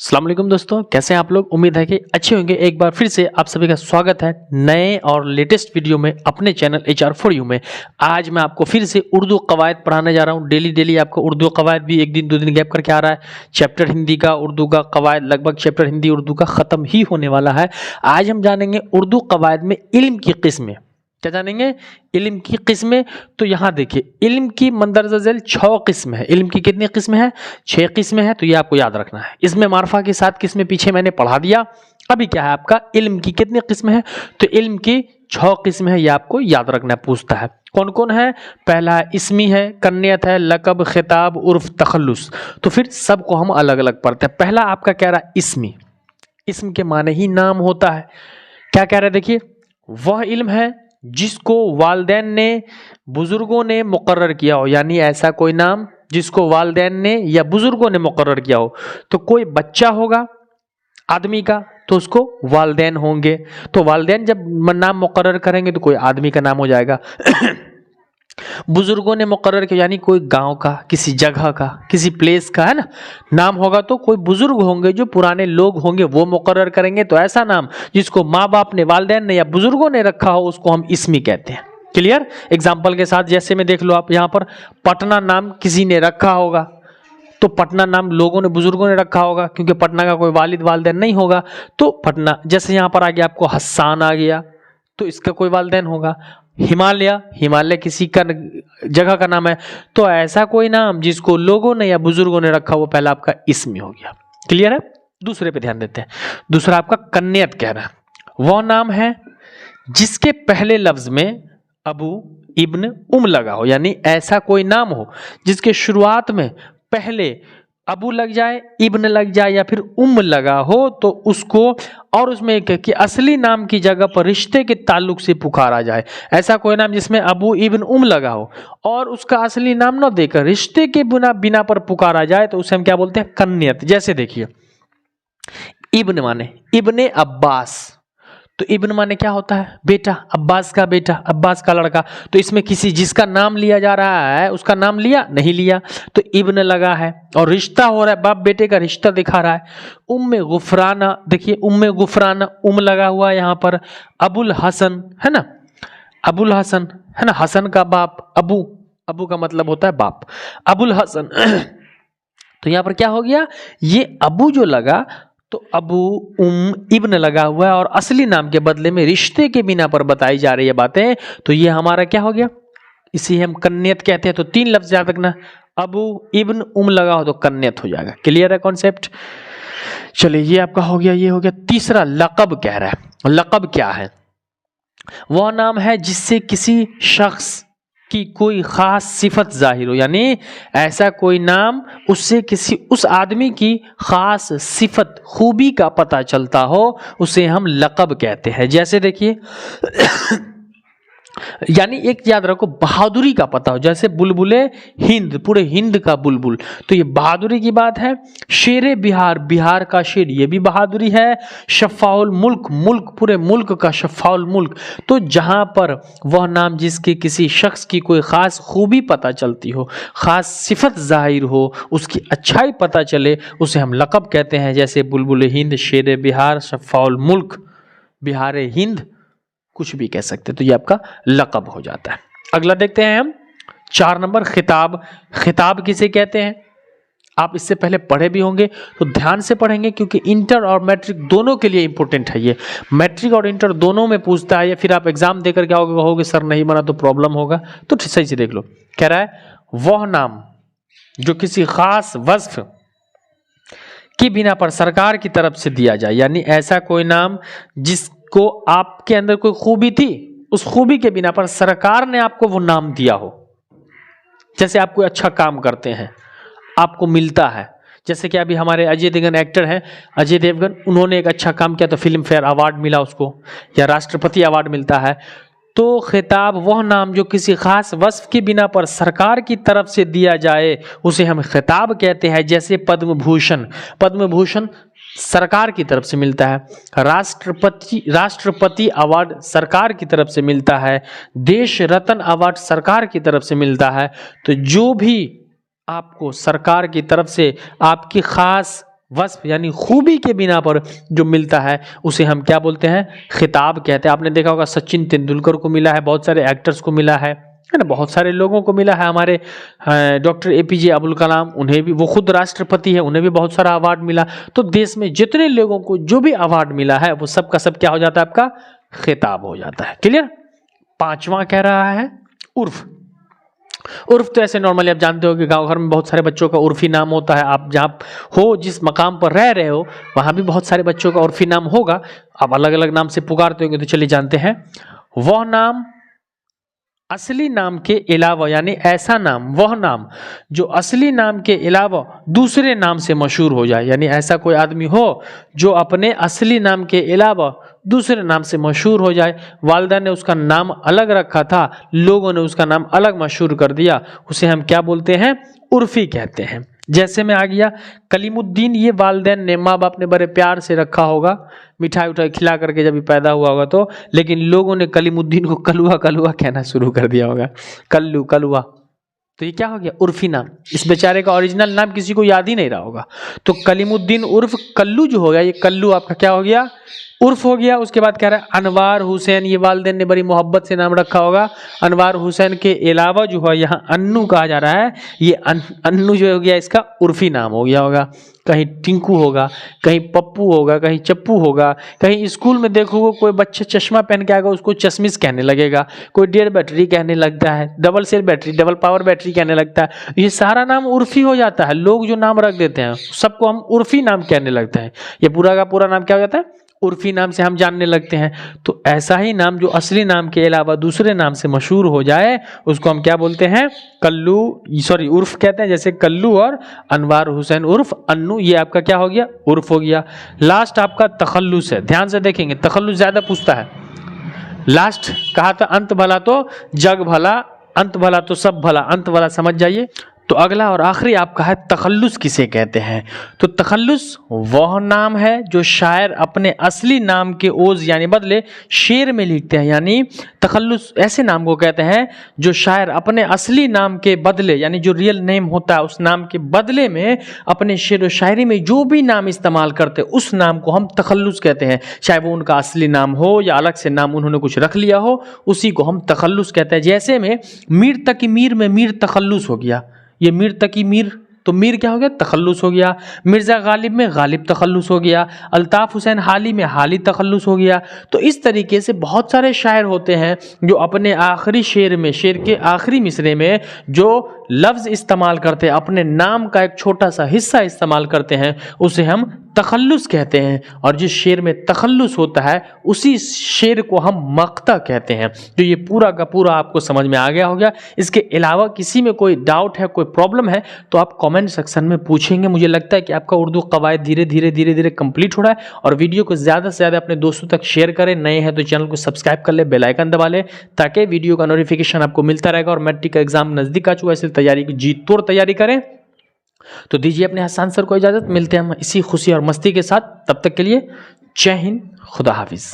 अस्सलाम वालेकुम दोस्तों, कैसे हैं आप लोग। उम्मीद है कि अच्छे होंगे। एक बार फिर से आप सभी का स्वागत है नए और लेटेस्ट वीडियो में अपने चैनल HR4U में। आज मैं आपको फिर से उर्दू कवायद पढ़ाने जा रहा हूं। डेली आपको उर्दू कवायद भी एक दिन दो दिन गैप करके आ रहा है। चैप्टर हिंदी का, उर्दू का कवायद लगभग चैप्टर हिंदी उर्दू का ख़त्म ही होने वाला है। आज हम जानेंगे उर्दू कवायद में इल्म की किस्में। क्या जानेंगे? इल्म की किस्में। तो यहाँ देखिए, इल्म की मंदरजा झैल 6 किस्म है। इल्म की कितनी किस्में हैं? 6 किस्में हैं। तो ये आपको याद रखना है। इसमें मार्फा की 7 किस्में पीछे मैंने पढ़ा दिया। अभी क्या है आपका, इल्म की कितनी किस्में हैं? तो इल्म की 6 किस्में हैं। ये आपको याद रखना है। पूछता है कौन कौन है। पहला है इसमी है, कन्यत है, लकब, खिताब, उर्फ, तखल्लुस। तो फिर सबको हम अलग अलग पढ़ते हैं। पहला आपका कह रहा है इसमी। इसम के माने ही नाम होता है। क्या कह रहा है देखिए, वह इल्म है जिसको वालिदैन ने, बुजुर्गों ने मुकर्रर किया हो। यानी ऐसा कोई नाम जिसको वालिदैन ने या बुजुर्गों ने मुकर्रर किया हो। तो कोई बच्चा होगा आदमी का तो उसको वालिदैन होंगे। तो वालिदैन जब नाम मुकर्रर करेंगे तो कोई आदमी का नाम हो जाएगा। बुजुर्गों ने मुकर्रर किया यानी कोई गांव का, किसी जगह का, किसी प्लेस का, है ना, नाम होगा। तो कोई बुजुर्ग होंगे, जो पुराने लोग होंगे वो मुकर्रर करेंगे। तो ऐसा नाम जिसको माँ बाप ने, वालिदैन ने या बुजुर्गों ने रखा हो उसको हम इसमी कहते हैं। क्लियर? एग्जाम्पल के साथ जैसे में देख लो आप, यहाँ पर पटना नाम किसी ने रखा होगा। तो पटना नाम लोगों ने, बुजुर्गों ने रखा होगा, क्योंकि पटना का कोई वालिद वालिदैन नहीं होगा। तो पटना, जैसे यहाँ पर आ गया आपको हस्सान आ गया, तो इसका कोई वालिदैन होगा। हिमालय, हिमालय किसी का जगह का नाम है। तो ऐसा कोई नाम जिसको लोगों ने या बुजुर्गों ने रखा, वो पहला आपका इसमी हो गया। क्लियर है? दूसरे पे ध्यान देते हैं। दूसरा आपका कन्यत कह रहा है, वह नाम है जिसके पहले लफ्ज में अबू, इब्न, लगा हो। यानी ऐसा कोई नाम हो जिसके शुरुआत में पहले अबू लग जाए, इब्न लग जाए या फिर लगा हो, तो उसको, और उसमें एक कि असली नाम की जगह पर रिश्ते के ताल्लुक से पुकारा जाए। ऐसा कोई नाम जिसमें अबू, इब्न, लगा हो और उसका असली नाम न देकर रिश्ते के बिना पर पुकारा जाए, तो उसे हम क्या बोलते हैं? कन्यत। जैसे देखिए, इब्न माने इब्ने अब्बास। तो इब्न माने क्या होता है? बेटा, अब्बास का बेटा, अब्बास का लड़का। तो इसमें किसी जिसका नाम लिया जा रहा है उसका नाम लिया नहीं लिया, तो इब्न लगा है और रिश्ता हो रहा है, बाप बेटे का रिश्ता दिखा रहा है। उम्मे गुफराना, देखिए उम्मे गुफराना, लगा हुआ है यहाँ पर। अबुल हसन, है ना, अबुल हसन, है ना, हसन का बाप अबू, अबू का मतलब होता है बाप, अबुल हसन। तो यहाँ पर क्या हो गया, ये अबू जो लगा तो अबू, इब्न लगा हुआ है और असली नाम के बदले में रिश्ते के बिना पर बताई जा रही है बातें। तो ये हमारा क्या हो गया, इसी हम कन्यत कहते हैं। तो 3 लफ्ज याद रखना, अबू, इब्न, लगा हो तो कन्यत हो जाएगा। क्लियर है कॉन्सेप्ट? चलिए, ये आपका हो गया, ये हो गया। तीसरा लकब कह रहा है। लकब क्या है? वह नाम है जिससे किसी शख्स की कोई खास सिफत जाहिर हो। यानी ऐसा कोई नाम उससे किसी उस आदमी की खास सिफत, खूबी का पता चलता हो, उसे हम लकब कहते हैं। जैसे देखिए, यानी एक याद रखो, बहादुरी का पता हो। जैसे बुलबुले हिंद, पूरे हिंद का बुलबुल, तो ये बहादुरी की बात है। शेरे बिहार, बिहार का शेर, ये भी बहादुरी है। शफ़ाउल मुल्क, मुल्क, पूरे मुल्क का शफ़ाउल मुल्क। तो जहां पर वह नाम जिसके किसी शख्स की कोई खास खूबी पता चलती हो, खास सिफत जाहिर हो, उसकी अच्छाई पता चले, उसे हम लकब कहते हैं। जैसे बुलबुल हिंद, शेर बिहार, शफ़ाउल मुल्क, बिहार हिंद, कुछ भी कह सकते। तो ये आपका लकब हो जाता है। अगला देखते हैं हम, 4 नंबर, खिताब। खिताब किसे कहते हैं? आप इससे पहले पढ़े भी होंगे, तो ध्यान से पढ़ेंगे, क्योंकि इंटर और मैट्रिक दोनों के लिए इंपॉर्टेंट है। ये मैट्रिक और इंटर दोनों में पूछता है। या फिर आप एग्जाम देकर क्या होगा, कहोगे सर नहीं बना तो प्रॉब्लम होगा। तो सही से देख लो, कह रहा है वह नाम जो किसी खास वस्फ की बिना पर सरकार की तरफ से दिया जाए। यानी ऐसा कोई नाम जिसको आपके अंदर कोई खूबी थी, उस खूबी के बिना पर सरकार ने आपको वो नाम दिया हो। जैसे आप कोई अच्छा काम करते हैं, आपको मिलता है। जैसे कि अभी हमारे अजय देवगन एक्टर हैं, अजय देवगन, उन्होंने एक अच्छा काम किया तो फिल्म फेयर अवार्ड मिला उसको, या राष्ट्रपति अवार्ड मिलता है। तो खिताब वह नाम जो किसी खास वस्फ के बिना पर सरकार की तरफ से दिया जाए, उसे हम खिताब कहते हैं। जैसे पद्म भूषण, पद्म भूषण सरकार की तरफ से मिलता है। राष्ट्रपति अवार्ड सरकार की तरफ से मिलता है। देश रत्न अवार्ड सरकार की तरफ से मिलता है। तो जो भी आपको सरकार की तरफ से आपकी खास वस्फ यानी खूबी के बिना पर जो मिलता है उसे हम क्या बोलते हैं, खिताब कहते हैं। आपने देखा होगा सचिन तेंदुलकर को मिला है, बहुत सारे एक्टर्स को मिला है ना, बहुत सारे लोगों को मिला है। हमारे डॉक्टर APJ अब्दुल कलाम, उन्हें भी, वो खुद राष्ट्रपति है, उन्हें भी बहुत सारा अवार्ड मिला। तो देश में जितने लोगों को जो भी अवार्ड मिला है वो सब का सब क्या हो जाता है, आपका खिताब हो जाता है। क्लियर। पांचवा कह रहा है उर्फ। उर्फ तो ऐसे नॉर्मली आप जानते हो कि गांव घर में बहुत सारे बच्चों का उर्फी नाम होता है। आप जहाँ हो, जिस मकाम पर रह रहे हो, वहां भी बहुत सारे बच्चों का उर्फी नाम होगा। आप अलग अलग नाम से पुकारते होंगे। तो चलिए जानते हैं, वह नाम असली नाम के अलावा, यानी ऐसा नाम, वह नाम जो असली नाम के अलावा दूसरे नाम से मशहूर हो जाए। यानी ऐसा कोई आदमी हो जो अपने असली नाम के अलावा दूसरे नाम से मशहूर हो जाए। वालिदा ने उसका नाम अलग रखा था, लोगों ने उसका नाम अलग मशहूर कर दिया, उसे हम क्या बोलते हैं, उर्फी कहते हैं। जैसे में आ गया कलीमुद्दीन, ये वालिदैन ने, माँ बाप ने बड़े प्यार से रखा होगा, मिठाई उठाई खिला करके जब पैदा हुआ होगा तो, लेकिन लोगों ने कलीमुद्दीन को कलुआ कलुआ कहना शुरू कर दिया होगा, कल्लू कलुआ। तो ये क्या हो गया, उर्फी नाम। इस बेचारे का ओरिजिनल नाम किसी को याद ही नहीं रहा होगा। तो कलीमुद्दीन उर्फ कल्लू जो हो गया, ये कल्लू आपका क्या हो गया, उर्फ हो गया। उसके बाद कह रहा है अनवार हुसैन, ये वालिदैन ने बड़ी मोहब्बत से नाम रखा होगा। अनवार हुसैन के अलावा जो है यहाँ अन्नू कहा जा रहा है, ये अन्नू जो हो गया इसका उर्फी नाम हो गया होगा। कहीं टिंकू होगा, कहीं पप्पू होगा, कहीं चप्पू होगा, कहीं स्कूल में देखोगे कोई बच्चा चश्मा पहन के आएगा उसको चश्मिश कहने लगेगा, कोई 1.5 बैटरी कहने लगता है, double cell battery, double power battery कहने लगता है। ये सारा नाम उर्फी हो जाता है। लोग जो नाम रख देते हैं सबको हम उर्फी नाम कहने लगते हैं। ये पूरा का पूरा नाम क्या हो जाता है, उर्फी नाम से हम जानने लगते हैं। तो ऐसा ही नाम जो असली नाम के अलावा दूसरे नाम से मशहूर हो जाए उसको हम क्या बोलते हैं, कल्लू, सॉरी उर्फ कहते हैं। जैसे कल्लू और अनवार हुसैन उर्फ अन्नू, ये आपका क्या हो गया, उर्फ हो गया। लास्ट आपका तखल्लुस है। ध्यान से देखेंगे, तखल्लुस ज्यादा पूछता है। लास्ट कहा था अंत भला तो जग भला, अंत भला तो सब भला, अंत भला समझ जाइए। तो अगला और आखिरी आपका है तखल्लुस किसे कहते हैं। तो तखल्लुस वह नाम है जो शायर अपने असली नाम के ओज यानी बदले शेर में लिखते हैं। यानी तखल्लुस ऐसे नाम को कहते हैं जो शायर अपने असली नाम के बदले, यानी जो रियल नेम होता है उस नाम के बदले में अपने शेर व शायरी में जो भी नाम इस्तेमाल करते हैं उस नाम को हम तखल्लुस कहते हैं। चाहे वो उनका असली नाम हो या अलग से नाम उन्होंने कुछ रख लिया हो, उसी को हम तखल्लुस कहते हैं। जैसे में मीर तकी मीर में मीर तखल्लुस हो गया, ये मीर तकी मीर, तो मीर क्या हो गया, तखल्लुस हो गया। मिर्ज़ा गालिब में गालिब तखल्लुस हो गया। अल्ताफ़ हुसैन हाली में हाली तखल्लुस हो गया। तो इस तरीके से बहुत सारे शायर होते हैं जो अपने आखिरी शेर में, शेर के आखिरी मिसरे में जो लफ्ज़ इस्तेमाल करते हैं, अपने नाम का एक छोटा सा हिस्सा इस्तेमाल करते हैं, उसे हम तखल्लुस कहते हैं। और जिस शेर में तखल्लुस होता है उसी शेर को हम मक्ता कहते हैं। तो ये पूरा का पूरा आपको समझ में आ गया होगा। इसके अलावा किसी में कोई डाउट है, कोई प्रॉब्लम है तो आप कमेंट सेक्शन में पूछेंगे। मुझे लगता है कि आपका उर्दू कवायद धीरे धीरे कंप्लीट हो रहा है। और वीडियो को ज़्यादा से ज़्यादा अपने दोस्तों तक शेयर करें। नए हैं तो चैनल को सब्सक्राइब कर ले, बेल आइकन दबा ले, ताकि वीडियो का नोटिफिकेशन आपको मिलता रहेगा। और मैट्रिक का एग्जाम नज़दीक आ चुका है, इसलिए तैयारी की जी तोड़ तैयारी करें। तो दीजिए अपने हसन सर को इजाज़त। मिलते हैं हम इसी खुशी और मस्ती के साथ। तब तक के लिए जय हिंद, खुदा हाफिज़।